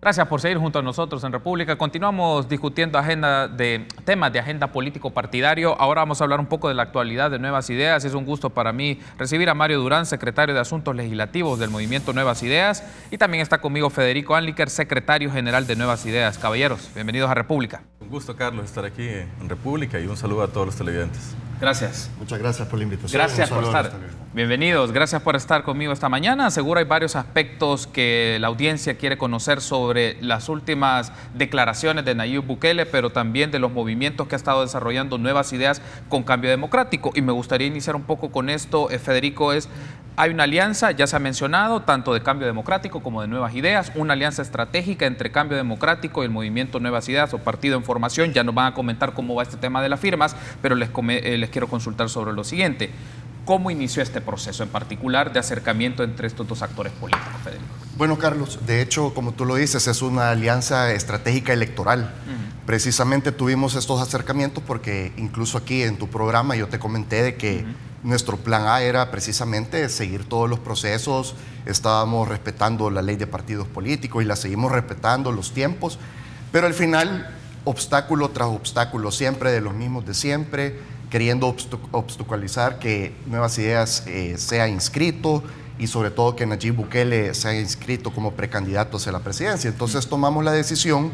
Gracias por seguir junto a nosotros en República. Continuamos discutiendo temas de agenda político-partidario. Ahora vamos a hablar un poco de la actualidad de Nuevas Ideas. Es un gusto para mí recibir a Mario Durán, secretario de Asuntos Legislativos del Movimiento Nuevas Ideas. Y también está conmigo Federico Anliker, secretario general de Nuevas Ideas. Caballeros, bienvenidos a República. Un gusto, Carlos, estar aquí en República y un saludo a todos los televidentes. Gracias. Muchas gracias por la invitación. Gracias por estar. Bienvenidos, gracias por estar conmigo esta mañana. Seguro hay varios aspectos que la audiencia quiere conocer sobre las últimas declaraciones de Nayib Bukele, pero también de los movimientos que ha estado desarrollando Nuevas Ideas con Cambio Democrático. Y me gustaría iniciar un poco con esto, Federico, hay una alianza, ya se ha mencionado, tanto de Cambio Democrático como de Nuevas Ideas, una alianza estratégica entre Cambio Democrático y el Movimiento Nuevas Ideas o Partido en Formación. Ya nos van a comentar cómo va este tema de las firmas, pero les quiero consultar sobre lo siguiente. ¿Cómo inició este proceso en particular de acercamiento entre estos dos actores políticos, Federico? Bueno, Carlos, de hecho, como tú lo dices, es una alianza estratégica electoral. Precisamente tuvimos estos acercamientos porque incluso aquí en tu programa yo te comenté de que nuestro plan A era precisamente seguir todos los procesos. Estábamos respetando la ley de partidos políticos y la seguimos respetando, los tiempos, pero al final, obstáculo tras obstáculo, siempre de los mismos de siempre, queriendo obstaculizar que Nuevas Ideas sea inscrito y sobre todo que Nayib Bukele sea inscrito como precandidato hacia la presidencia. Entonces tomamos la decisión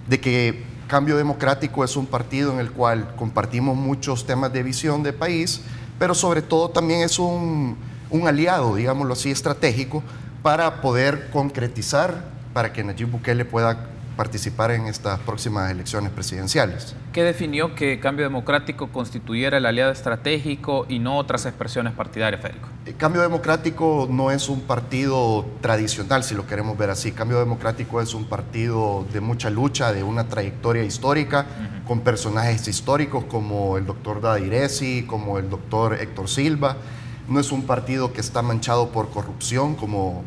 de que Cambio Democrático es un partido en el cual compartimos muchos temas de visión de país, pero sobre todo también es un aliado, digámoslo así, estratégico para poder concretizar, para que Nayib Bukele pueda participar en estas próximas elecciones presidenciales. ¿Qué definió que Cambio Democrático constituyera el aliado estratégico y no otras expresiones partidarias, Federico? Cambio Democrático no es un partido tradicional, si lo queremos ver así. Cambio Democrático es un partido de mucha lucha, de una trayectoria histórica, con personajes históricos como el doctor Dadiresi, como el doctor Héctor Silva. No es un partido que está manchado por corrupción como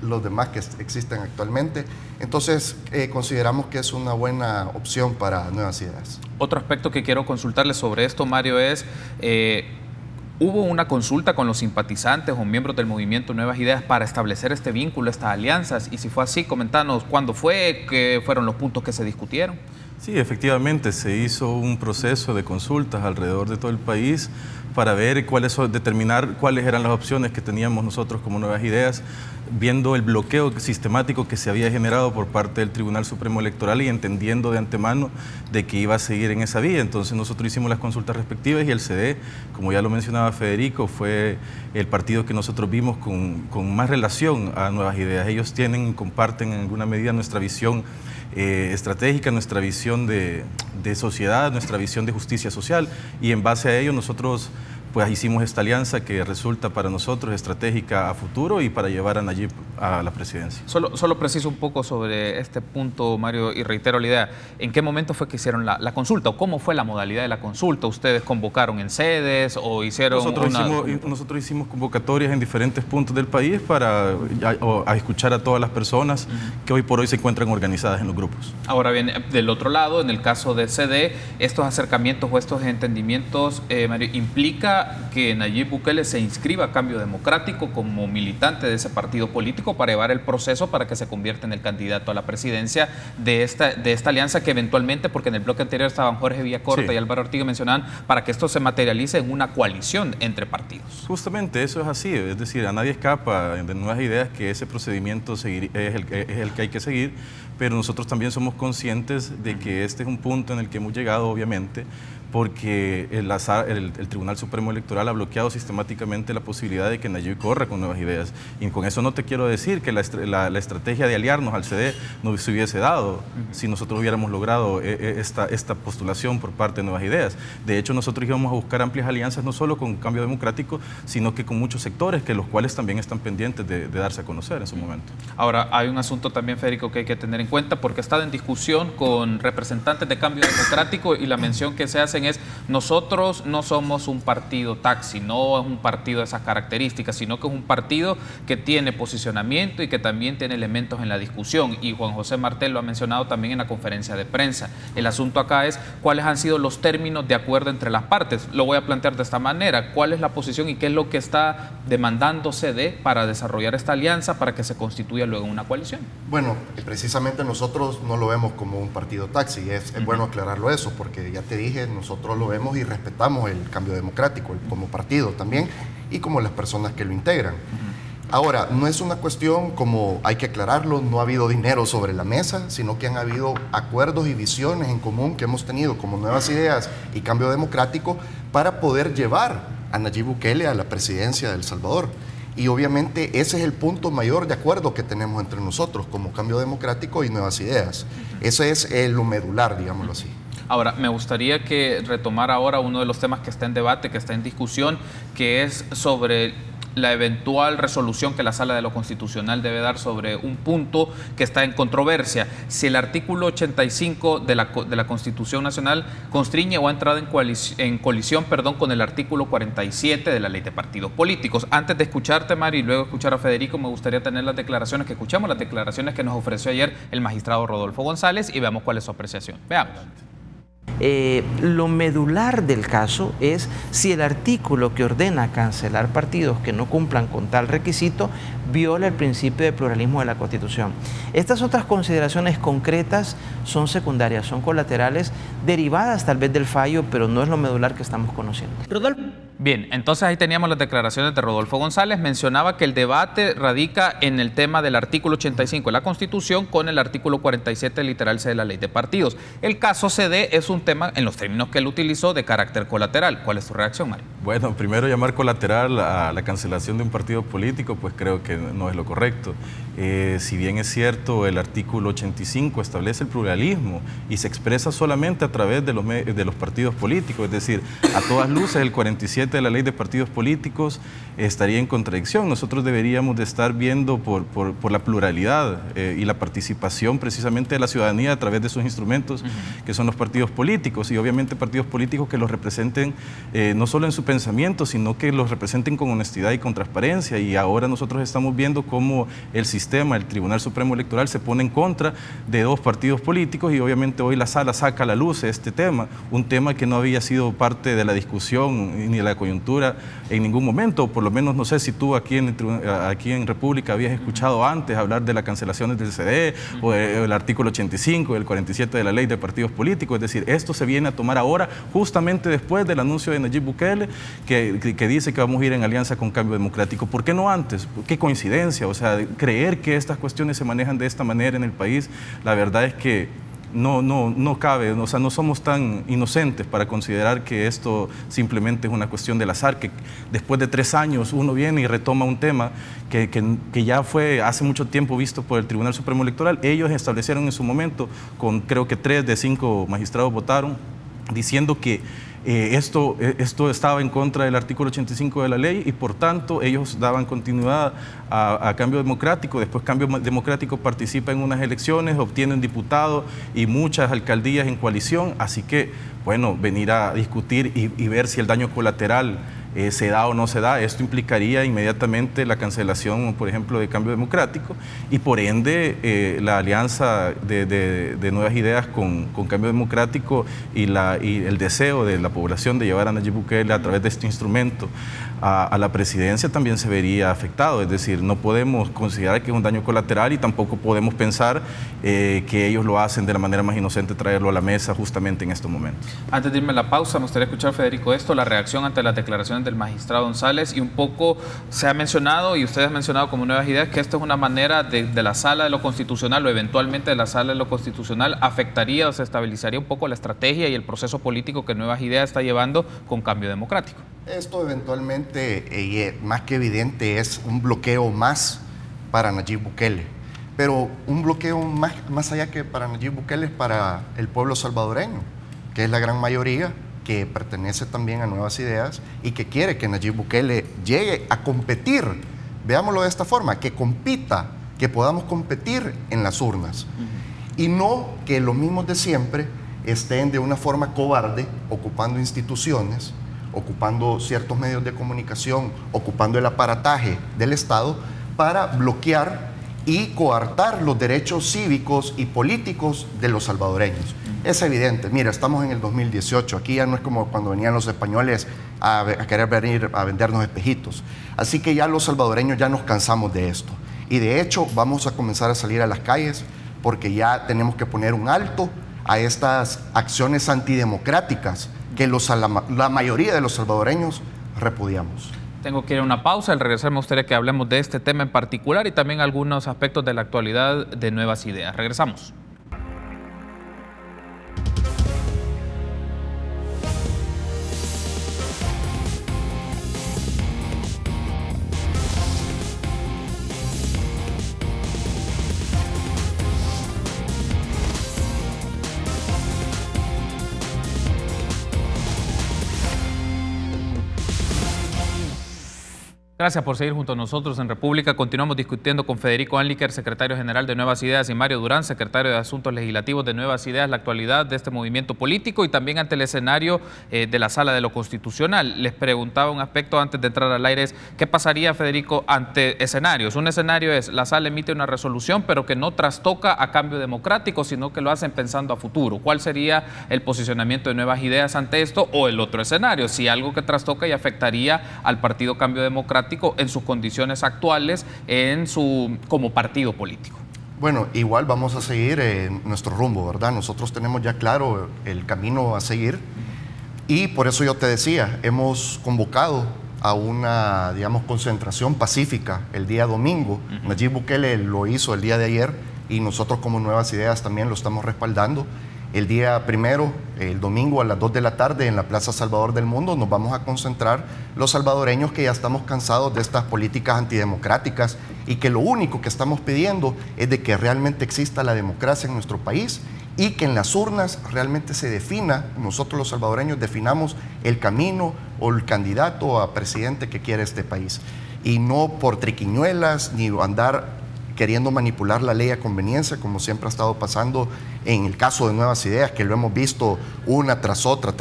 los demás que existen actualmente. Entonces consideramos que es una buena opción para Nuevas Ideas. Otro aspecto que quiero consultarle sobre esto, Mario, es ¿hubo una consulta con los simpatizantes o miembros del movimiento Nuevas Ideas para establecer este vínculo, estas alianzas? Y si fue así, comentanos cuándo fue, qué fueron los puntos que se discutieron. Sí, efectivamente, se hizo un proceso de consultas alrededor de todo el país para ver determinar cuáles eran las opciones que teníamos nosotros como Nuevas Ideas, viendo el bloqueo sistemático que se había generado por parte del Tribunal Supremo Electoral y entendiendo de antemano de que iba a seguir en esa vía. Entonces nosotros hicimos las consultas respectivas y el CD, como ya lo mencionaba Federico, fue el partido que nosotros vimos con más relación a Nuevas Ideas. Ellos comparten en alguna medida nuestra visión estratégica, nuestra visión de sociedad, nuestra visión de justicia social, y en base a ello nosotros pues hicimos esta alianza que resulta para nosotros estratégica a futuro y para llevar a Nayib a la presidencia. Solo preciso un poco sobre este punto, Mario, y reitero la idea. ¿En qué momento fue que hicieron la consulta o cómo fue la modalidad de la consulta? ¿Ustedes convocaron en sedes o hicieron Nosotros hicimos convocatorias en diferentes puntos del país para escuchar a todas las personas que hoy por hoy se encuentran organizadas en los grupos. Ahora bien, del otro lado, en el caso de CD, estos acercamientos o estos entendimientos, Mario, implica que Nayib Bukele se inscriba a Cambio Democrático como militante de ese partido político para llevar el proceso para que se convierta en el candidato a la presidencia de esta alianza que eventualmente, porque en el bloque anterior estaban Jorge Villacorta y Álvaro Ortiga, mencionaban, para que esto se materialice en una coalición entre partidos. Justamente eso es así, es decir, a nadie escapa de Nuevas Ideas que ese procedimiento es el que hay que seguir, pero nosotros también somos conscientes de que este es un punto en el que hemos llegado, obviamente, porque el Tribunal Supremo Electoral ha bloqueado sistemáticamente la posibilidad de que Nayib corra con Nuevas Ideas. Y con eso no te quiero decir que la estrategia de aliarnos al CD no se hubiese dado si nosotros hubiéramos logrado esta postulación por parte de Nuevas Ideas. De hecho, nosotros íbamos a buscar amplias alianzas no solo con Cambio Democrático, sino que con muchos sectores, los cuales también están pendientes de darse a conocer en su momento. Ahora, hay un asunto también, Federico, que hay que tener en cuenta, porque ha estado en discusión con representantes de Cambio Democrático y la mención que se hace hacen es: nosotros no somos un partido taxi, no es un partido de esas características, sino que es un partido que tiene posicionamiento y que también tiene elementos en la discusión. Y Juan José Martel lo ha mencionado también en la conferencia de prensa. El asunto acá es cuáles han sido los términos de acuerdo entre las partes. Lo voy a plantear de esta manera: ¿cuál es la posición y qué es lo que está demandándose para desarrollar esta alianza para que se constituya luego una coalición? Bueno, precisamente nosotros no lo vemos como un partido taxi. Es bueno aclararlo eso, porque ya te dije, nosotros lo vemos y respetamos el Cambio Democrático como partido también y como las personas que lo integran. Ahora, no es una cuestión, como hay que aclararlo, no ha habido dinero sobre la mesa, sino que han habido acuerdos y visiones en común que hemos tenido como Nuevas Ideas y Cambio Democrático para poder llevar a Nayib Bukele a la presidencia de El Salvador. Y obviamente ese es el punto mayor de acuerdo que tenemos entre nosotros como Cambio Democrático y Nuevas Ideas. Ese es lo medular, digámoslo así. Ahora, me gustaría que retomara ahora uno de los temas que está en debate, que está en discusión, que es sobre la eventual resolución que la Sala de lo Constitucional debe dar sobre un punto que está en controversia: si el artículo 85 de la Constitución Nacional constriñe o ha entrado en colisión con el artículo 47 de la Ley de Partidos Políticos. Antes de escucharte, Mari, y luego escuchar a Federico, me gustaría tener las declaraciones que nos ofreció ayer el magistrado Rodolfo González y veamos cuál es su apreciación. Veamos. Lo medular del caso es si el artículo que ordena cancelar partidos que no cumplan con tal requisito viola el principio de pluralismo de la Constitución. Estas otras consideraciones concretas son secundarias, son colaterales, derivadas tal vez del fallo, pero no es lo medular que estamos conociendo. Rodolfo. Bien, entonces ahí teníamos las declaraciones de Rodolfo González. Mencionaba que el debate radica en el tema del artículo 85 de la Constitución con el artículo 47 literal C de la Ley de Partidos. El caso CD es un tema, en los términos que él utilizó, de carácter colateral. ¿Cuál es tu reacción, Mario? Bueno, primero, llamar colateral a la cancelación de un partido político, pues creo que no es lo correcto. Si bien es cierto, el artículo 85 establece el pluralismo y se expresa solamente a través de los partidos políticos, es decir, a todas luces el 47 de la Ley de Partidos Políticos estaría en contradicción. Nosotros deberíamos de estar viendo por la pluralidad y la participación precisamente de la ciudadanía a través de sus instrumentos, que son los partidos políticos, y obviamente partidos políticos que los representen no solo en su pensamiento, sino que los representen con honestidad y con transparencia. Y ahora nosotros estamos viendo cómo el sistema, el Tribunal Supremo Electoral, se pone en contra de dos partidos políticos, y obviamente hoy la Sala saca a la luz este tema, un tema que no había sido parte de la discusión ni de la coyuntura en ningún momento. Por lo menos no sé si tú aquí en República habías escuchado antes hablar de las cancelaciones del CD o el artículo 85 y el 47 de la Ley de Partidos Políticos. Es decir, esto se viene a tomar ahora justamente después del anuncio de Nayib Bukele que dice que vamos a ir en alianza con Cambio Democrático. ¿Por qué no antes? ¿Qué coincidencia? O sea, creer que estas cuestiones se manejan de esta manera en el país, la verdad es que no cabe. O sea, no somos tan inocentes para considerar que esto simplemente es una cuestión del azar, que después de 3 años uno viene y retoma un tema que ya fue hace mucho tiempo visto por el Tribunal Supremo Electoral. Ellos establecieron en su momento, creo que 3 de 5 magistrados votaron, diciendo que esto estaba en contra del artículo 85 de la ley, y por tanto ellos daban continuidad a Cambio Democrático. Después Cambio Democrático participa en unas elecciones, obtiene un diputado y muchas alcaldías en coalición. Así que, bueno, venir a discutir y ver si el daño colateral se da o no se da, esto implicaría inmediatamente la cancelación, por ejemplo, de Cambio Democrático, y por ende la alianza de Nuevas Ideas con Cambio Democrático y el deseo de la población de llevar a Nayib Bukele a través de este instrumento a la presidencia también se vería afectado. Es decir, no podemos considerar que es un daño colateral, y tampoco podemos pensar que ellos lo hacen de la manera más inocente, traerlo a la mesa justamente en estos momentos. Antes de irme a la pausa, me gustaría escuchar, Federico, la reacción ante las declaraciones del magistrado González, y un poco se ha mencionado, y ustedes han mencionado como Nuevas Ideas, que esto es una manera de la Sala de lo Constitucional, o eventualmente de la Sala de lo Constitucional, afectaría o se estabilizaría un poco la estrategia y el proceso político que Nuevas Ideas está llevando con Cambio Democrático. Esto eventualmente, más que evidente, es un bloqueo más para Nayib Bukele, pero un bloqueo más allá que para Nayib Bukele es para el pueblo salvadoreño, que es la gran mayoría, que pertenece también a Nuevas Ideas y que quiere que Nayib Bukele llegue a competir, veámoslo de esta forma, que compita, que podamos competir en las urnas. Y no que los mismos de siempre estén de una forma cobarde ocupando instituciones, ocupando ciertos medios de comunicación, ocupando el aparataje del Estado para bloquear y coartar los derechos cívicos y políticos de los salvadoreños. Es evidente, mira, estamos en el 2018, aquí ya no es como cuando venían los españoles a querer venir a vendernos espejitos. Así que ya los salvadoreños ya nos cansamos de esto. Y de hecho vamos a comenzar a salir a las calles porque ya tenemos que poner un alto a estas acciones antidemocráticas que la mayoría de los salvadoreños repudiamos. Tengo que ir a una pausa. Al regresar me gustaría que hablemos de este tema en particular y también algunos aspectos de la actualidad de Nuevas Ideas. Regresamos. Gracias por seguir junto a nosotros en República. Continuamos discutiendo con Federico Anliker, secretario general de Nuevas Ideas, y Mario Durán, secretario de Asuntos Legislativos de Nuevas Ideas, la actualidad de este movimiento político y también ante el escenario de la Sala de lo Constitucional. Les preguntaba un aspecto antes de entrar al aire, ¿qué pasaría, Federico, ante escenarios? Un escenario es, la Sala emite una resolución, pero que no trastoca a cambio democrático, sino que lo hacen pensando a futuro. ¿Cuál sería el posicionamiento de Nuevas Ideas ante esto? O el otro escenario, si algo que trastoca y afectaría al Partido Cambio Democrático en sus condiciones actuales, como partido político. Bueno, igual vamos a seguir nuestro rumbo, ¿verdad? Nosotros tenemos ya claro el camino a seguir y por eso yo te decía, hemos convocado a una, digamos, concentración pacífica el día domingo. Nayib Bukele lo hizo el día de ayer y nosotros como Nuevas Ideas también lo estamos respaldando. El día primero, el domingo a las 2 de la tarde en la Plaza Salvador del Mundo, nos vamos a concentrar los salvadoreños que ya estamos cansados de estas políticas antidemocráticas y que lo único que estamos pidiendo es de que realmente exista la democracia en nuestro país y que en las urnas realmente se defina, nosotros los salvadoreños definamos el camino o el candidato a presidente que quiere este país. Y no por triquiñuelas ni andar queriendo manipular la ley a conveniencia, como siempre ha estado pasando en el caso de Nuevas Ideas, que lo hemos visto una tras otra,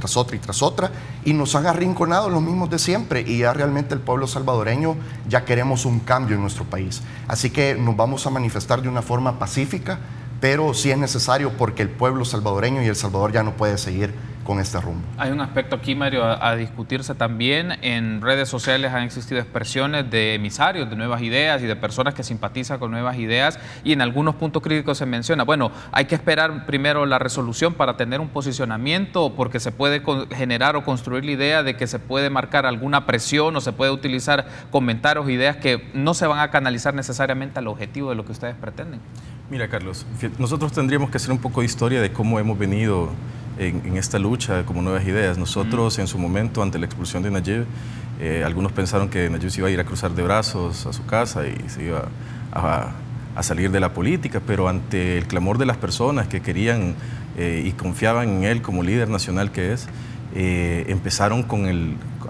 y nos han arrinconado los mismos de siempre, y ya realmente el pueblo salvadoreño ya queremos un cambio en nuestro país. Así que nos vamos a manifestar de una forma pacífica, pero sí es necesario porque el pueblo salvadoreño y El Salvador ya no puede seguir con este rumbo. Hay un aspecto aquí, Mario, a discutirse también. En redes sociales han existido expresiones de emisarios de Nuevas Ideas y de personas que simpatizan con Nuevas Ideas, y en algunos puntos críticos se menciona, bueno, hay que esperar primero la resolución para tener un posicionamiento, porque se puede generar o construir la idea de que se puede marcar alguna presión o se puede utilizar comentarios o ideas que no se van a canalizar necesariamente al objetivo de lo que ustedes pretenden. Mira, Carlos, nosotros tendríamos que hacer un poco de historia de cómo hemos venido en esta lucha como Nuevas Ideas. Nosotros en su momento, ante la expulsión de Nayib, algunos pensaron que Nayib se iba a ir a cruzar de brazos a su casa y se iba a salir de la política, pero ante el clamor de las personas que querían y confiaban en él como líder nacional que es, empezaron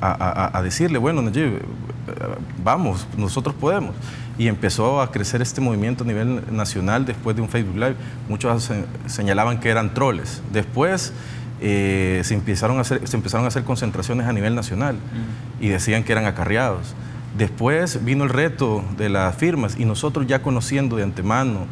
a decirle, bueno, Nayib, vamos, nosotros podemos. Y empezó a crecer este movimiento a nivel nacional después de un Facebook Live. Muchos señalaban que eran troles. Después se empezaron a hacer concentraciones a nivel nacional y decían que eran acarreados. Después vino el reto de las firmas y nosotros, ya conociendo de antemano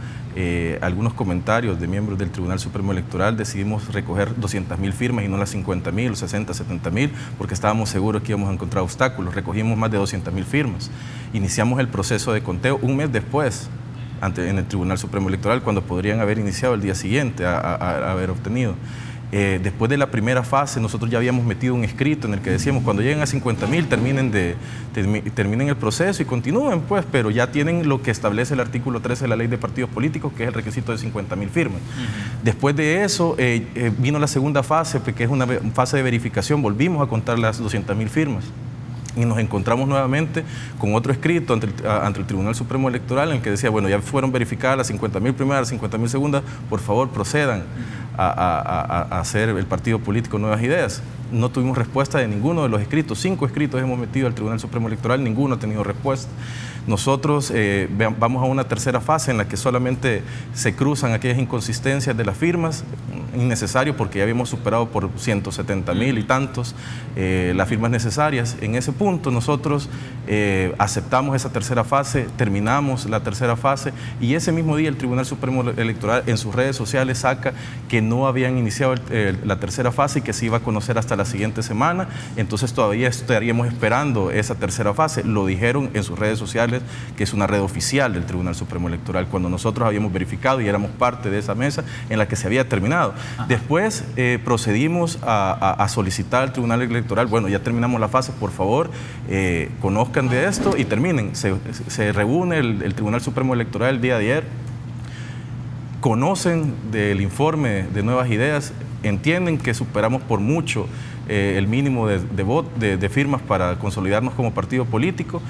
algunos comentarios de miembros del Tribunal Supremo Electoral, decidimos recoger 200.000 firmas y no las 50.000 o 60, 70.000, porque estábamos seguros que íbamos a encontrar obstáculos. Recogimos más de 200.000 firmas. Iniciamos el proceso de conteo un mes después en el Tribunal Supremo Electoral, cuando podrían haber iniciado el día siguiente a haber obtenido. Después de la primera fase, nosotros ya habíamos metido un escrito en el que decíamos, cuando lleguen a 50.000 terminen el proceso y continúen, pues, pero ya tienen lo que establece el artículo 13 de la Ley de Partidos Políticos, que es el requisito de 50.000 firmas. Después de eso vino la segunda fase, que es una fase de verificación. Volvimos a contar las 200.000 firmas y nos encontramos nuevamente con otro escrito ante el Tribunal Supremo Electoral, en el que decía, bueno, ya fueron verificadas las 50.000 primeras, las 50.000 segundas, por favor procedan a hacer el partido político Nuevas Ideas. no tuvimos respuesta de ninguno de los escritos. 5 escritos hemos metido al Tribunal Supremo Electoral, ninguno ha tenido respuesta. Nosotros vamos a una tercera fase en la que solamente se cruzan aquellas inconsistencias de las firmas, innecesario porque ya habíamos superado por 170,000 y tantos las firmas necesarias. En ese punto nosotros aceptamos esa tercera fase, terminamos la tercera fase y ese mismo día el Tribunal Supremo Electoral en sus redes sociales saca que no habían iniciado la tercera fase y que se iba a conocer hasta la siguiente semana. Entonces todavía estaríamos esperando esa tercera fase. Lo dijeron en sus redes sociales, que es una red oficial del Tribunal Supremo Electoral, cuando nosotros habíamos verificado y éramos parte de esa mesa en la que se había terminado. Ajá. Después procedimos a solicitar al Tribunal Electoral, bueno, ya terminamos la fase, por favor, conozcan de esto y terminen. Se reúne el Tribunal Supremo Electoral el día de ayer, conocen del informe de Nuevas Ideas, entienden que superamos por mucho el mínimo de firmas para consolidarnos como partido político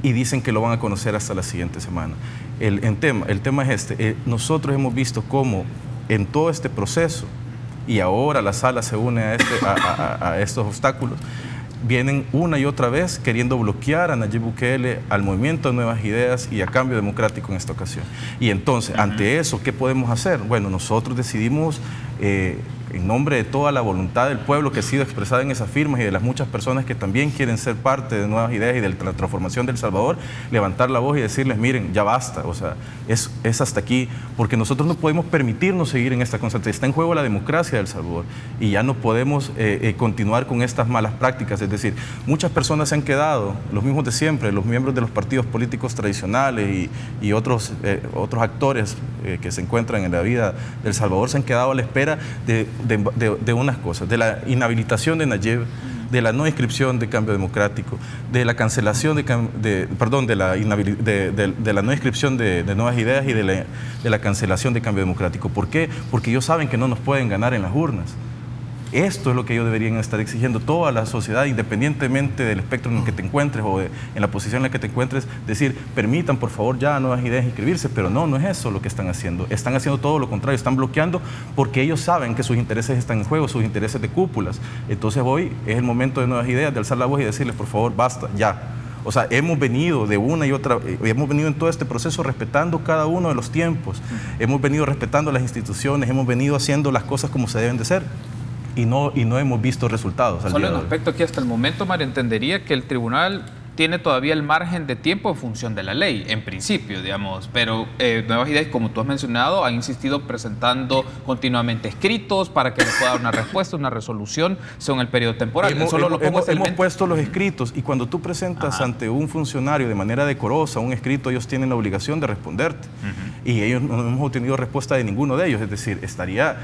y dicen que lo van a conocer hasta la siguiente semana. El tema es este, nosotros hemos visto cómo en todo este proceso, y ahora la sala se une a estos obstáculos, vienen una y otra vez queriendo bloquear a Nayib Bukele, al movimiento de Nuevas Ideas y a Cambio Democrático en esta ocasión. Y entonces, ante eso, ¿qué podemos hacer? Bueno, nosotros decidimos, en nombre de toda la voluntad del pueblo que ha sido expresada en esas firmas y de las muchas personas que también quieren ser parte de Nuevas Ideas y de la transformación de El Salvador, levantar la voz y decirles, miren, ya basta, o sea, es hasta aquí, porque nosotros no podemos permitirnos seguir en esta constante. Está en juego la democracia de El Salvador y ya no podemos continuar con estas malas prácticas. Es decir, muchas personas se han quedado, los mismos de siempre, los miembros de los partidos políticos tradicionales y otros actores que se encuentran en la vida de El Salvador, se han quedado a la espera de unas cosas, de la inhabilitación de Nayib, de la no inscripción de Cambio Democrático, de la cancelación de la no inscripción de Nuevas Ideas y de la cancelación de Cambio Democrático. ¿Por qué? Porque ellos saben que no nos pueden ganar en las urnas. Esto es lo que ellos deberían estar exigiendo, toda la sociedad, independientemente del espectro en el que te encuentres o en la posición en la que te encuentres, decir, permitan por favor ya a Nuevas Ideas inscribirse, pero no es eso lo que están haciendo todo lo contrario, están bloqueando porque ellos saben que sus intereses están en juego, sus intereses de cúpulas. Entonces hoy es el momento de Nuevas Ideas, de alzar la voz y decirles, por favor, basta, ya. O sea, hemos venido de una y otra, hemos venido en todo este proceso respetando cada uno de los tiempos, hemos venido respetando las instituciones, hemos venido haciendo las cosas como se deben de hacer. Y no hemos visto resultados. Solo en aspecto aquí hasta el momento, Mario, entendería que el tribunal tiene todavía el margen de tiempo en función de la ley, en principio, digamos, pero Nuevas Ideas, como tú has mencionado, han insistido presentando continuamente escritos para que le pueda dar una respuesta, una resolución según el periodo temporal. Hemos puesto los escritos y cuando tú presentas ante un funcionario de manera decorosa un escrito, ellos tienen la obligación de responderte. Y ellos no hemos obtenido respuesta de ninguno de ellos, es decir, estaría...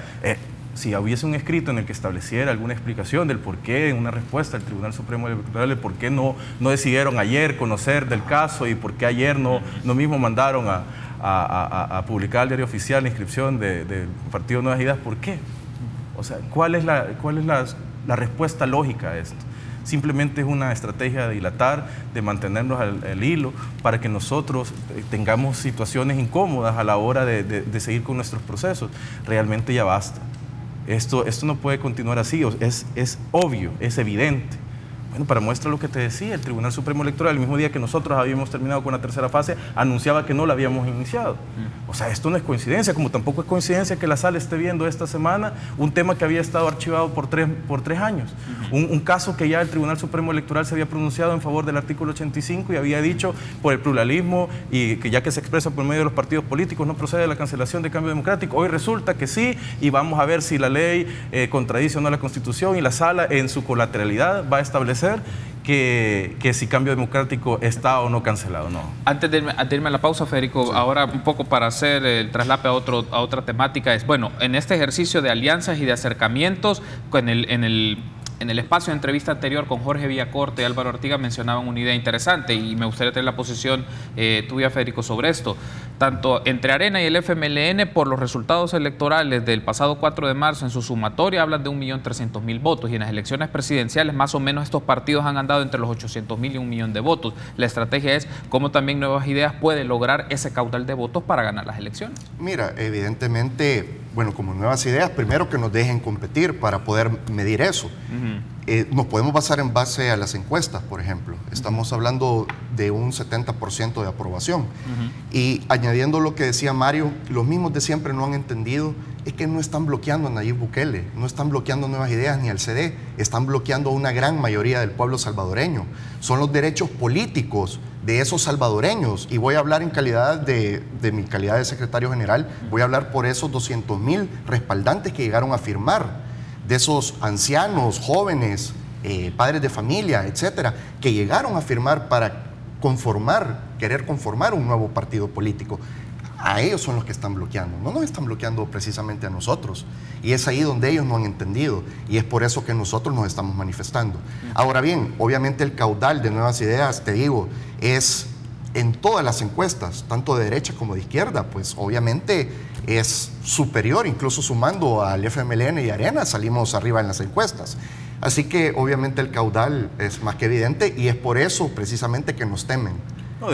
si hubiese un escrito en el que estableciera alguna explicación del por qué, una respuesta del Tribunal Supremo Electoral, el por qué no decidieron ayer conocer del caso y por qué ayer no mismo mandaron a publicar al diario oficial la inscripción del Partido Nuevas Ideas, ¿por qué? O sea, ¿cuál es la respuesta lógica a esto? Simplemente es una estrategia de dilatar, de mantenernos al hilo para que nosotros tengamos situaciones incómodas a la hora de seguir con nuestros procesos. Realmente ya basta. Esto no puede continuar así, es obvio, es evidente. Bueno, para muestra lo que te decía, el Tribunal Supremo Electoral, el mismo día que nosotros habíamos terminado con la tercera fase, anunciaba que no la habíamos iniciado. O sea, esto no es coincidencia, como tampoco es coincidencia que la sala esté viendo esta semana un tema que había estado archivado por tres años. Un caso que ya el Tribunal Supremo Electoral se había pronunciado en favor del artículo 85 y había dicho por el pluralismo y que ya que se expresa por medio de los partidos políticos no procede la cancelación de Cambio Democrático. Hoy resulta que sí y vamos a ver si la ley contradice o no la Constitución y la sala en su colateralidad va a establecer que si Cambio Democrático está o no cancelado, no. Antes de irme a la pausa, Federico, sí. Ahora un poco para hacer el traslape a otra temática, es, bueno, en este ejercicio de alianzas y de acercamientos, en el espacio de entrevista anterior con Jorge Villacorte y Álvaro Ortiga mencionaban una idea interesante y me gustaría tener la posición tuya, Federico, sobre esto. Tanto entre Arena y el FMLN, por los resultados electorales del pasado 4 de marzo, en su sumatoria hablan de 1.300.000 votos y en las elecciones presidenciales más o menos estos partidos han andado entre los 800.000 y 1 millón de votos. La estrategia es cómo también Nuevas Ideas puede lograr ese caudal de votos para ganar las elecciones. Mira, evidentemente, bueno, como Nuevas Ideas, primero que nos dejen competir para poder medir eso. Nos podemos basar en base a las encuestas, por ejemplo. Estamos hablando de un 70% de aprobación. Y añadiendo lo que decía Mario, los mismos de siempre no han entendido es que no están bloqueando a Nayib Bukele, no están bloqueando Nuevas Ideas ni al CD, están bloqueando a una gran mayoría del pueblo salvadoreño. Son los derechos políticos de esos salvadoreños. Y voy a hablar en calidad de mi calidad de secretario general, voy a hablar por esos 200,000 respaldantes que llegaron a firmar, de esos ancianos, jóvenes, padres de familia, etcétera, que llegaron a firmar para querer conformar un nuevo partido político. A ellos son los que están bloqueando, no nos están bloqueando precisamente a nosotros. Y es ahí donde ellos no han entendido, y es por eso que nosotros nos estamos manifestando. Ahora bien, obviamente el caudal de Nuevas Ideas, te digo, es en todas las encuestas, tanto de derecha como de izquierda, pues obviamente es superior, incluso sumando al FMLN y Arena, salimos arriba en las encuestas. Así que obviamente el caudal es más que evidente, y es por eso precisamente que nos temen.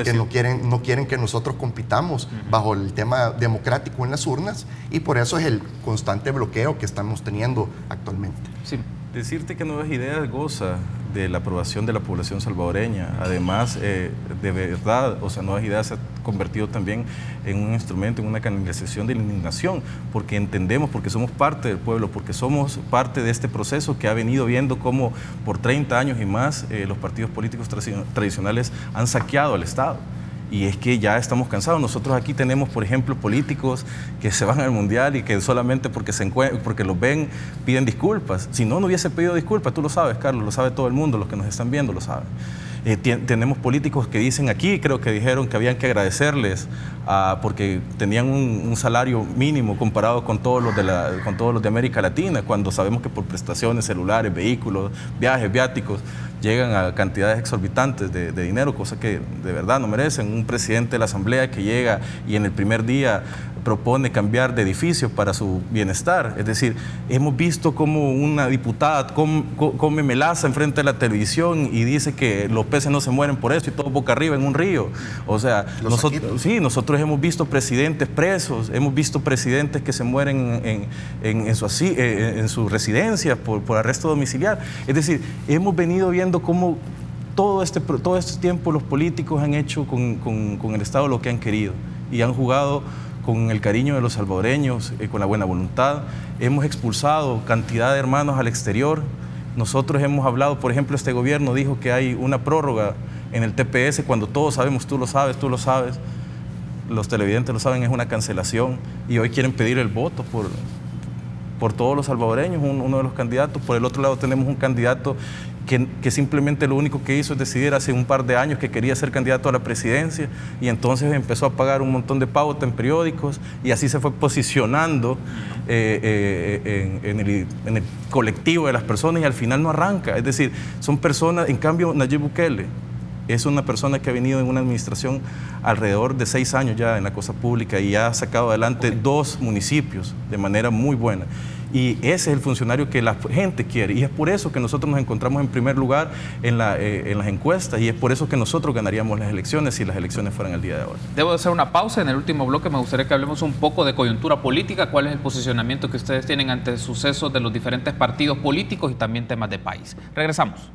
Que no quieren que nosotros compitamos bajo el tema democrático en las urnas, y por eso es el constante bloqueo que estamos teniendo actualmente. Sí. Decirte que Nuevas Ideas goza de la aprobación de la población salvadoreña. Además, de verdad, o sea, Nuevas Ideas se ha convertido también en un instrumento, en una canalización de la indignación, porque entendemos, porque somos parte del pueblo, porque somos parte de este proceso que ha venido viendo cómo por 30 años y más los partidos políticos tradicionales han saqueado al Estado. Y es que ya estamos cansados. Nosotros aquí tenemos, por ejemplo, políticos que se van al Mundial y que solamente porque los ven piden disculpas. Si no, no hubiese pedido disculpas. Tú lo sabes, Carlos, lo sabe todo el mundo, los que nos están viendo lo saben. Tenemos políticos que dicen aquí, creo que dijeron que habían que agradecerles porque tenían un salario mínimo comparado con todos los de América Latina, cuando sabemos que por prestaciones, celulares, vehículos, viajes, viáticos, llegan a cantidades exorbitantes de dinero, cosa que de verdad no merecen. Un presidente de la Asamblea que llega y en el primer día propone cambiar de edificio para su bienestar. Es decir, hemos visto como una diputada come melaza enfrente de la televisión y dice que los peces no se mueren por eso y todo boca arriba en un río. O sea, nosotros hemos visto presidentes presos, hemos visto presidentes que se mueren en su residencia por arresto domiciliar. Es decir, hemos venido viendo cómo todo este tiempo los políticos han hecho con el Estado lo que han querido y han jugado con el cariño de los salvadoreños, con la buena voluntad. Hemos expulsado cantidad de hermanos al exterior. Nosotros hemos hablado, por ejemplo, este gobierno dijo que hay una prórroga en el TPS, cuando todos sabemos, tú lo sabes, los televidentes lo saben, es una cancelación, y hoy quieren pedir el voto por todos los salvadoreños, uno de los candidatos. Por el otro lado tenemos un candidato que simplemente lo único que hizo es decidir hace un par de años que quería ser candidato a la presidencia, y entonces empezó a pagar un montón de pauta en periódicos, y así se fue posicionando en el colectivo de las personas, y al final no arranca. Es decir, son personas. En cambio, Nayib Bukele es una persona que ha venido en una administración alrededor de 6 años ya en la cosa pública y ha sacado adelante 2 municipios de manera muy buena. Y ese es el funcionario que la gente quiere, y es por eso que nosotros nos encontramos en primer lugar en las encuestas, y es por eso que nosotros ganaríamos las elecciones si las elecciones fueran el día de hoy. Debo hacer una pausa. En el último bloque me gustaría que hablemos un poco de coyuntura política. ¿Cuál es el posicionamiento que ustedes tienen ante sucesos de los diferentes partidos políticos y también temas de país? Regresamos.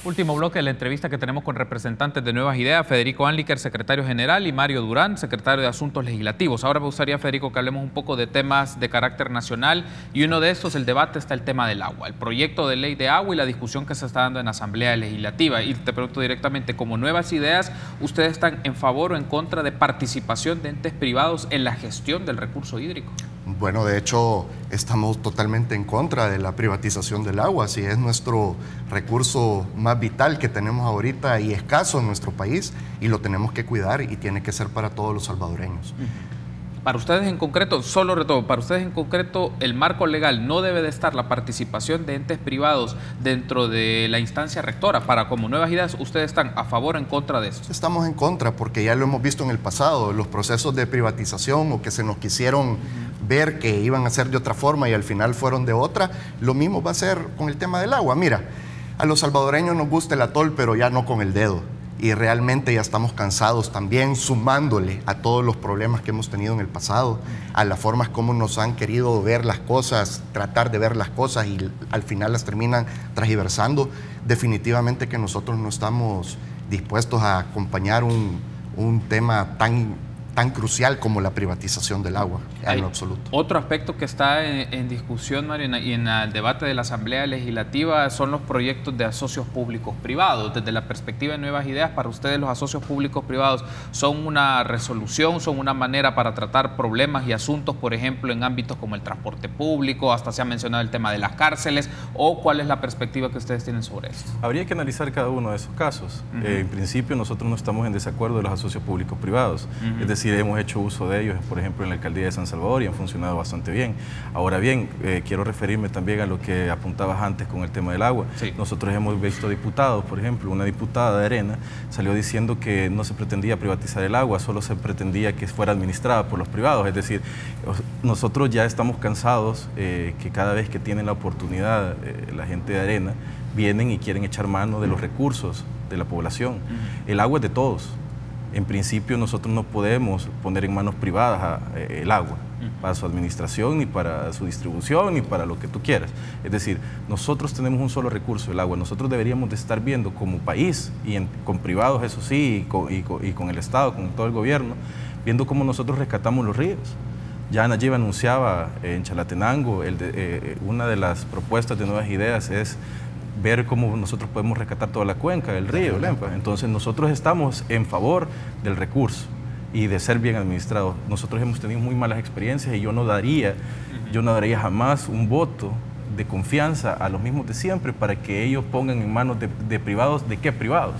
Último bloque de la entrevista que tenemos con representantes de Nuevas Ideas, Federico Anliker, secretario general, y Mario Durán, secretario de Asuntos Legislativos. Ahora me gustaría, Federico, que hablemos un poco de temas de carácter nacional, y uno de estos, el debate, está el tema del agua, el proyecto de ley de agua y la discusión que se está dando en la Asamblea Legislativa. Y te pregunto directamente, como Nuevas Ideas, ¿ustedes están en favor o en contra de participación de entes privados en la gestión del recurso hídrico? Bueno, de hecho, estamos totalmente en contra de la privatización del agua. Si es nuestro recurso más vital que tenemos ahorita y escaso en nuestro país, y lo tenemos que cuidar, y tiene que ser para todos los salvadoreños. Para ustedes en concreto, solo retomo, para ustedes en concreto, el marco legal no debe de estar la participación de entes privados dentro de la instancia rectora. Para como Nuevas Ideas, ¿ustedes están a favor o en contra de esto? Estamos en contra porque ya lo hemos visto en el pasado, los procesos de privatización o que se nos quisieron ver que iban a ser de otra forma y al final fueron de otra. Lo mismo va a ser con el tema del agua. Mira, a los salvadoreños nos gusta el atol, pero ya no con el dedo. Y realmente ya estamos cansados también, sumándole a todos los problemas que hemos tenido en el pasado, a las formas como nos han querido ver las cosas, tratar de ver las cosas y al final las terminan transversando. Definitivamente que nosotros no estamos dispuestos a acompañar un tema tan crucial como la privatización del agua, en lo absoluto. Otro aspecto que está en discusión, Mario, y en el debate de la Asamblea Legislativa son los proyectos de asocios públicos privados. Desde la perspectiva de Nuevas Ideas, para ustedes los asocios públicos privados son una resolución, son una manera para tratar problemas y asuntos, por ejemplo, en ámbitos como el transporte público, hasta se ha mencionado el tema de las cárceles, o ¿cuál es la perspectiva que ustedes tienen sobre esto? Habría que analizar cada uno de esos casos. En principio, nosotros no estamos en desacuerdo de los asocios públicos privados, es decir, hemos hecho uso de ellos, por ejemplo, en la alcaldía de San Salvador y han funcionado bastante bien. Ahora bien, quiero referirme también a lo que apuntabas antes con el tema del agua. Sí. Nosotros hemos visto diputados, por ejemplo, una diputada de Arena salió diciendo que no se pretendía privatizar el agua, solo se pretendía que fuera administrada por los privados. Es decir, nosotros ya estamos cansados que cada vez que tienen la oportunidad la gente de Arena vienen y quieren echar mano de los recursos de la población. El agua es de todos. En principio nosotros no podemos poner en manos privadas el agua para su administración, ni para su distribución, ni para lo que tú quieras. Es decir, nosotros tenemos un solo recurso, el agua. Nosotros deberíamos de estar viendo como país, con privados eso sí, y con el Estado, con todo el gobierno, viendo cómo nosotros rescatamos los ríos. Ya Nayib anunciaba en Chalatenango, una de las propuestas de Nuevas Ideas es ver cómo nosotros podemos rescatar toda la cuenca del río Lempa. Entonces nosotros estamos en favor del recurso y de ser bien administrados. Nosotros hemos tenido muy malas experiencias y yo no daría jamás un voto de confianza a los mismos de siempre para que ellos pongan en manos de privados, ¿de qué privados?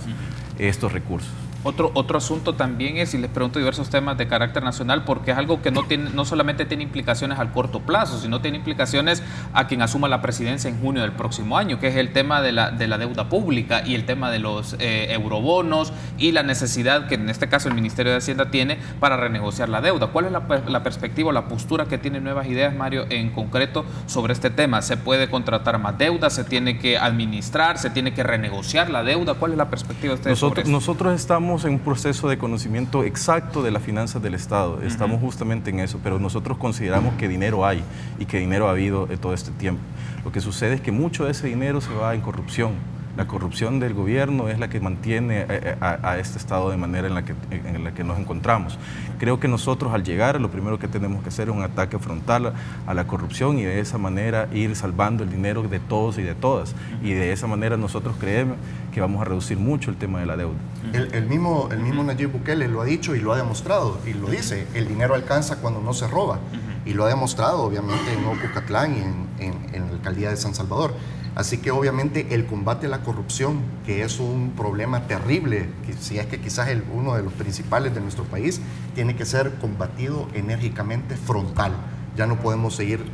Estos recursos. Otro asunto también es, y les pregunto diversos temas de carácter nacional, porque es algo que no solamente tiene implicaciones al corto plazo, sino tiene implicaciones a quien asuma la presidencia en junio del próximo año, que es el tema de la deuda pública y el tema de los eurobonos y la necesidad que en este caso el Ministerio de Hacienda tiene para renegociar la deuda. ¿Cuál es la perspectiva o la postura que tiene Nuevas Ideas, Mario, en concreto sobre este tema? ¿Se puede contratar más deuda? ¿Se tiene que administrar? ¿Se tiene que renegociar la deuda? ¿Cuál es la perspectiva de ustedes sobre esto? Nosotros estamos en un proceso de conocimiento exacto de las finanzas del Estado. Estamos justamente en eso, pero nosotros consideramos que dinero hay y que dinero ha habido todo este tiempo. Lo que sucede es que mucho de ese dinero se va en corrupción. La corrupción del gobierno es la que mantiene a este Estado de manera en la que nos encontramos. Creo que nosotros al llegar lo primero que tenemos que hacer es un ataque frontal a la corrupción y de esa manera ir salvando el dinero de todos y de todas. Y de esa manera nosotros creemos que vamos a reducir mucho el tema de la deuda. El mismo Nayib Bukele lo ha dicho y lo ha demostrado y lo dice, el dinero alcanza cuando no se roba. Y lo ha demostrado obviamente en Ocucatlán y en la alcaldía de San Salvador. Así que obviamente el combate a la corrupción, que es un problema terrible, que si es que quizás es uno de los principales de nuestro país, tiene que ser combatido enérgicamente, frontal. Ya no podemos seguir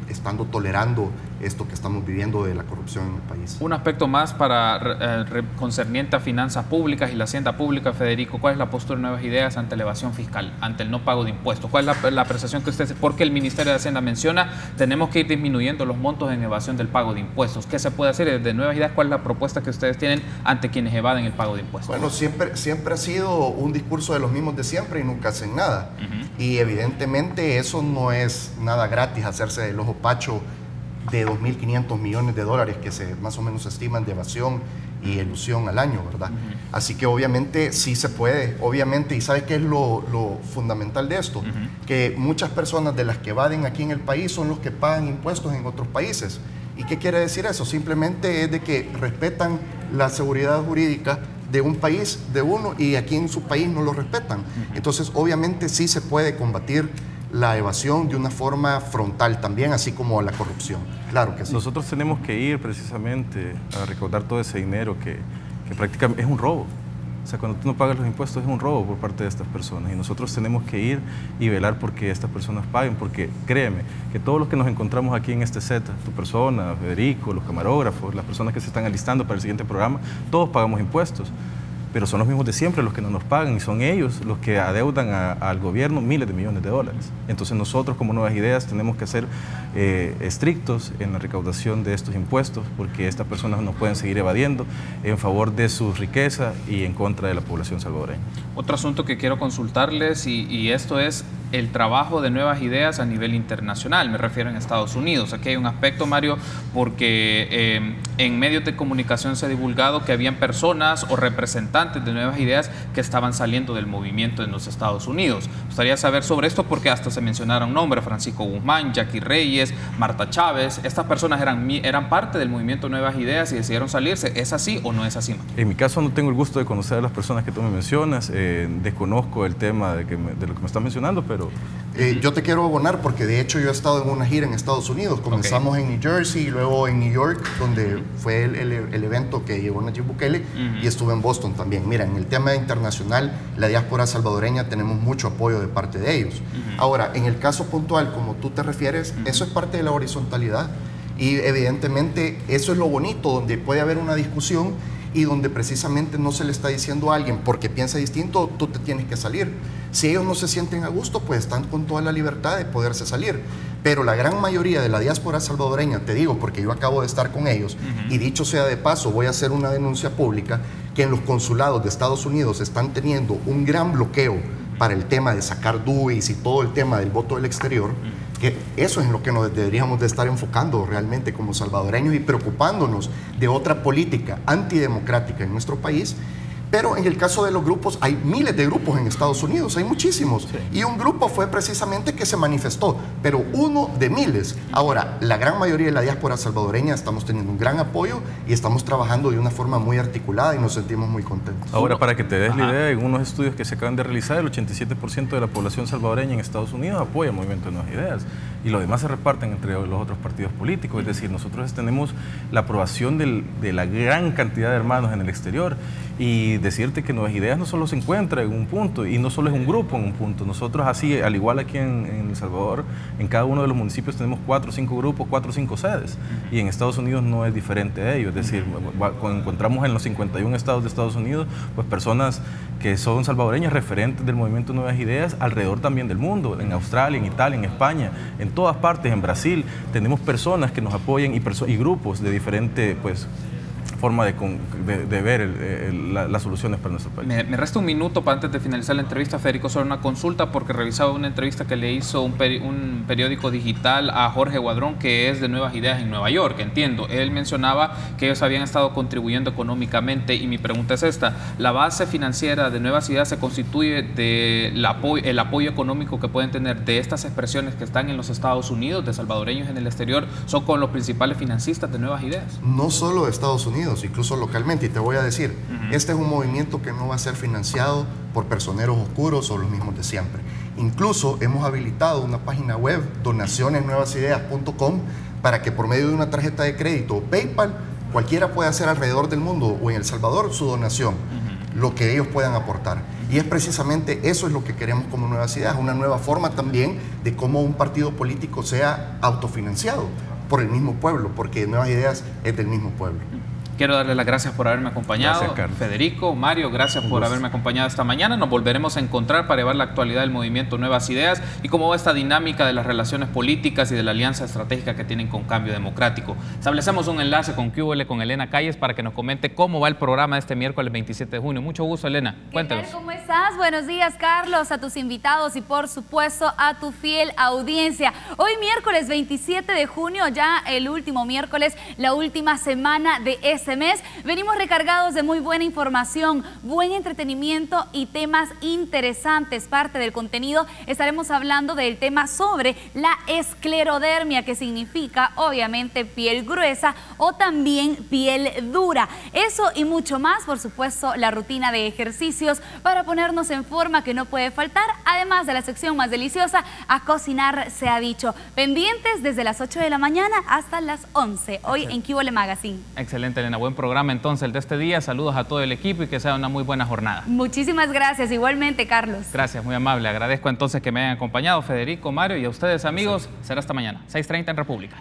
tolerando esto que estamos viviendo de la corrupción en el país. Un aspecto más concerniente a finanzas públicas y la hacienda pública, Federico. ¿Cuál es la postura de Nuevas Ideas ante la evasión fiscal, ante el no pago de impuestos? ¿Cuál es la apreciación que ustedes, porque el Ministerio de Hacienda menciona, tenemos que ir disminuyendo los montos en evasión del pago de impuestos? ¿Qué se puede hacer desde Nuevas Ideas? ¿Cuál es la propuesta que ustedes tienen ante quienes evaden el pago de impuestos? Bueno, siempre ha sido un discurso de los mismos de siempre y nunca hacen nada. Y evidentemente eso no es nada gratis, hacerse el ojo pacho de 2.500 millones de dólares que más o menos se estiman de evasión y elusión al año, ¿verdad? Así que obviamente sí se puede, obviamente, y ¿sabes qué es lo fundamental de esto? Que muchas personas de las que evaden aquí en el país son los que pagan impuestos en otros países. ¿Y qué quiere decir eso? Simplemente es de que respetan la seguridad jurídica de un país, de uno, y aquí en su país no lo respetan. Entonces, obviamente sí se puede combatir la evasión de una forma frontal también, así como la corrupción. Claro que sí. Nosotros tenemos que ir precisamente a recaudar todo ese dinero que prácticamente es un robo. O sea, cuando tú no pagas los impuestos es un robo por parte de estas personas y nosotros tenemos que ir y velar porque estas personas paguen, porque créeme que todos los que nos encontramos aquí en este set, tu persona, Federico, los camarógrafos, las personas que se están alistando para el siguiente programa, todos pagamos impuestos. Pero son los mismos de siempre los que no nos pagan y son ellos los que adeudan al gobierno miles de millones de dólares. Entonces nosotros como Nuevas Ideas tenemos que ser estrictos en la recaudación de estos impuestos porque estas personas no pueden seguir evadiendo en favor de su riqueza y en contra de la población salvadoreña. Otro asunto que quiero consultarles y esto es el trabajo de Nuevas Ideas a nivel internacional, me refiero en Estados Unidos. Aquí hay un aspecto, Mario, porque en medios de comunicación se ha divulgado que habían personas o representantes de Nuevas Ideas que estaban saliendo del movimiento en los Estados Unidos. Me gustaría saber sobre esto porque hasta se mencionaron nombres, Francisco Guzmán, Jackie Reyes, Marta Chávez. Estas personas eran parte del movimiento Nuevas Ideas y decidieron salirse. ¿Es así o no es así, Mario? En mi caso no tengo el gusto de conocer a las personas que tú me mencionas, desconozco el tema de lo que me estás mencionando, pero... yo te quiero abonar porque de hecho yo he estado en una gira en Estados Unidos. Comenzamos en New Jersey y luego en New York, donde fue el evento que llevó Nayib Bukele, y estuve en Boston también. Mira, en el tema internacional, la diáspora salvadoreña tenemos mucho apoyo de parte de ellos. Ahora, en el caso puntual, como tú te refieres, eso es parte de la horizontalidad y evidentemente eso es lo bonito, donde puede haber una discusión y donde precisamente no se le está diciendo a alguien porque piensa distinto, tú te tienes que salir. Si ellos no se sienten a gusto, pues están con toda la libertad de poderse salir. Pero la gran mayoría de la diáspora salvadoreña, te digo porque yo acabo de estar con ellos, y dicho sea de paso, voy a hacer una denuncia pública, que en los consulados de Estados Unidos están teniendo un gran bloqueo para el tema de sacar DUIs y todo el tema del voto del exterior, que eso es en lo que nos deberíamos de estar enfocando realmente como salvadoreños y preocupándonos de otra política antidemocrática en nuestro país. Pero en el caso de los grupos, hay miles de grupos en Estados Unidos, hay muchísimos. Sí. Y un grupo fue precisamente que se manifestó, pero uno de miles. Ahora, la gran mayoría de la diáspora salvadoreña estamos teniendo un gran apoyo y estamos trabajando de una forma muy articulada y nos sentimos muy contentos. Ahora, para que te des la idea, en unos estudios que se acaban de realizar, el 87% de la población salvadoreña en Estados Unidos apoya el movimiento de Nuevas Ideas. Y los demás se reparten entre los otros partidos políticos. Es decir, nosotros tenemos la aprobación de la gran cantidad de hermanos en el exterior. Y decirte que Nuevas Ideas no solo se encuentra en un punto y no solo es un grupo en un punto. Nosotros así, al igual aquí en El Salvador, en cada uno de los municipios tenemos 4 o 5 grupos, 4 o 5 sedes. Y en Estados Unidos no es diferente a ello. Es decir, cuando encontramos en los 51 estados de Estados Unidos, pues personas que son salvadoreñas referentes del movimiento Nuevas Ideas alrededor también del mundo, en Australia, en Italia, en España, en todas partes, en Brasil. Tenemos personas que nos apoyan y grupos de diferente, pues, forma de ver las soluciones para nuestro país. Me resta un minuto para antes de finalizar la entrevista, Federico, sobre una consulta, porque revisaba una entrevista que le hizo un periódico digital a Jorge Guadrón, que es de Nuevas Ideas en Nueva York, entiendo. Él mencionaba que ellos habían estado contribuyendo económicamente y mi pregunta es esta: ¿la base financiera de Nuevas Ideas se constituye del apoyo económico que pueden tener de estas expresiones que están en los Estados Unidos, de salvadoreños en el exterior, son con los principales financistas de Nuevas Ideas? No solo de Estados Unidos, incluso localmente, y te voy a decir, este es un movimiento que no va a ser financiado por personeros oscuros o los mismos de siempre. Incluso hemos habilitado una página web, donacionesnuevasideas.com, para que por medio de una tarjeta de crédito o PayPal, cualquiera pueda hacer alrededor del mundo o en El Salvador su donación, lo que ellos puedan aportar. Y es precisamente eso es lo que queremos como Nuevas Ideas, una nueva forma también de cómo un partido político sea autofinanciado por el mismo pueblo, porque Nuevas Ideas es del mismo pueblo. Quiero darle las gracias por haberme acompañado. Gracias, Federico, Mario, gracias por haberme acompañado esta mañana. Nos volveremos a encontrar para llevar la actualidad del movimiento Nuevas Ideas y cómo va esta dinámica de las relaciones políticas y de la alianza estratégica que tienen con Cambio Democrático. Establecemos un enlace con QL, con Elena Calles, para que nos comente cómo va el programa de este miércoles 27 de junio. Mucho gusto, Elena. Cuéntanos. ¿Qué tal? ¿Cómo estás? Buenos días, Carlos, a tus invitados y por supuesto a tu fiel audiencia. Hoy miércoles 27 de junio, ya el último miércoles, la última semana de este mes. Venimos recargados de muy buena información, buen entretenimiento y temas interesantes. Parte del contenido estaremos hablando del tema sobre la esclerodermia, que significa obviamente piel gruesa o también piel dura. Eso y mucho más, por supuesto, la rutina de ejercicios para ponernos en forma, que no puede faltar, además de la sección más deliciosa, A Cocinar Se Ha Dicho. Pendientes desde las 8 de la mañana hasta las 11, hoy en QL Magazine. Excelente, Elena. buen programa entonces el de este día. Saludos a todo el equipo y que sea una muy buena jornada. Muchísimas gracias, igualmente, Carlos. Gracias, muy amable. Agradezco entonces que me hayan acompañado, Federico, Mario, y a ustedes, amigos. Será hasta mañana, 6:30 en República.